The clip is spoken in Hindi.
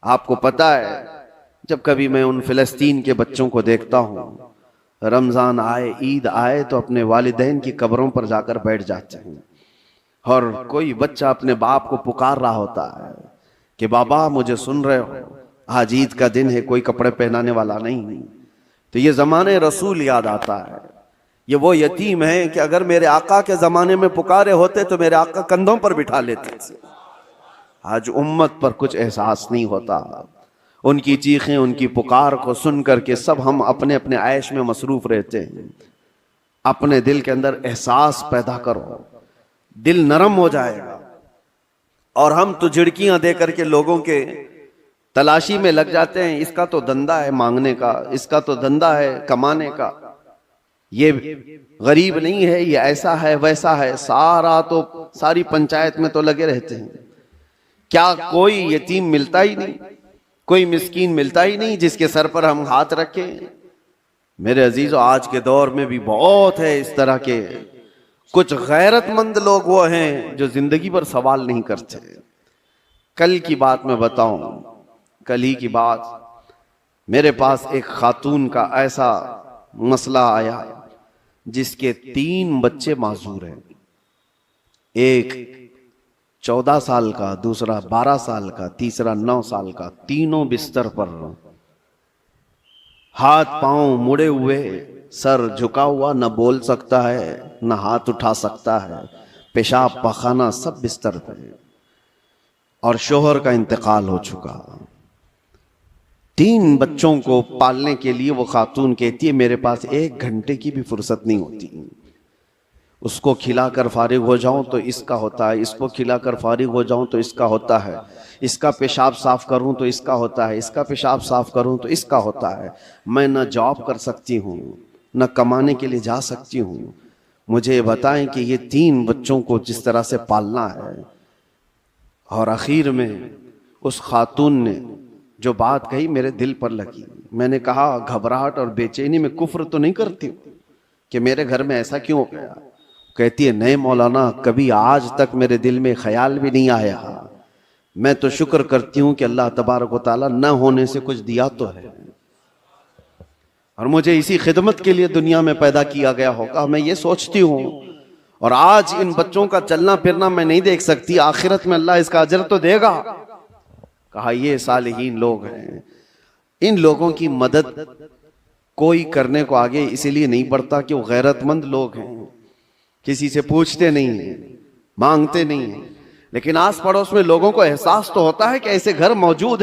आपको पता है, जब कभी मैं उन फिलिस्तीन के बच्चों को देखता हूँ, रमजान आए, ईद आए तो अपने वालिदैन की कब्रों पर जाकर बैठ जाते हैं, और कोई बच्चा अपने बाप को पुकार रहा होता है कि बाबा मुझे सुन रहे हो, आज ईद का दिन है, कोई कपड़े पहनाने वाला नहीं। तो ये जमाने रसूल याद आता है। ये वो यतीम है कि अगर मेरे आका के जमाने में पुकारे होते तो मेरे आका कंधों पर बिठा लेते थे। आज उम्मत पर कुछ एहसास नहीं होता। उनकी चीखें, उनकी पुकार को सुन करके सब हम अपने अपने ऐश में मसरूफ रहते हैं। अपने दिल के अंदर एहसास पैदा करो, दिल नरम हो जाएगा। और हम तो झिड़कियां दे करके लोगों के तलाशी में लग जाते हैं, इसका तो धंधा है मांगने का, इसका तो धंधा है कमाने का, ये गरीब नहीं है, ये ऐसा है वैसा है, सारी पंचायत में तो लगे रहते हैं। क्या कोई यतीम मिलता ही नहीं, कोई मिस्कीन मिलता ही नहीं जिसके सर पर हम हाथ रखें? मेरे अजीजों, आज के दौर में भी बहुत है इस तरह के कुछ गैरतमंद लोग वो हैं जो जिंदगी पर सवाल नहीं करते। कल की बात मैं बताऊं, कल ही की बात, मेरे पास एक खातून का ऐसा मसला आया जिसके 3 बच्चे माजूर हैं। एक 14 साल का, दूसरा 12 साल का, तीसरा 9 साल का। तीनों बिस्तर पर, हाथ पांव मुड़े हुए, सर झुका हुआ, न बोल सकता है न हाथ उठा सकता है, पेशाब पखाना सब बिस्तर पे। और शोहर का इंतकाल हो चुका। 3 बच्चों को पालने के लिए वो खातून कहती है मेरे पास 1 घंटे की भी फुर्सत नहीं होती। उसको खिलाकर फारिग हो जाऊं तो इसका होता है, इसको खिलाकर फारिग हो जाऊं तो इसका होता है, इसका पेशाब साफ करूं तो इसका होता है, इसका पेशाब साफ करूं तो इसका होता है। मैं न जॉब कर सकती हूं, न कमाने के लिए जा सकती हूं। मुझे बताएं कि ये 3 बच्चों को जिस तरह से पालना है। और आखिर में उस खातून ने जो बात कही मेरे दिल पर लगी। मैंने कहा घबराहट और बेचैनी में कुफ्र तो नहीं करती कि मेरे घर में ऐसा क्यों हो गया? कहती है नहीं मौलाना, कभी आज तक मेरे दिल में ख्याल भी नहीं आया। मैं तो शुक्र करती हूं कि अल्लाह तबारक व तआला न होने से कुछ दिया तो है, और मुझे इसी खिदमत के लिए दुनिया में पैदा किया गया होगा, मैं ये सोचती हूं। और आज इन बच्चों का चलना फिरना मैं नहीं देख सकती, आखिरत में अल्लाह इसका अजर तो देगा। कहा ये सालिहीन लोग हैं, इन लोगों की मदद कोई करने को आगे इसीलिए नहीं बढ़ता कि वो गैरतमंद लोग हैं, किसी से पूछते नहीं हैं, मांगते नहीं हैं। लेकिन आस पड़ोस में लोगों को एहसास तो होता है कि ऐसे घर मौजूद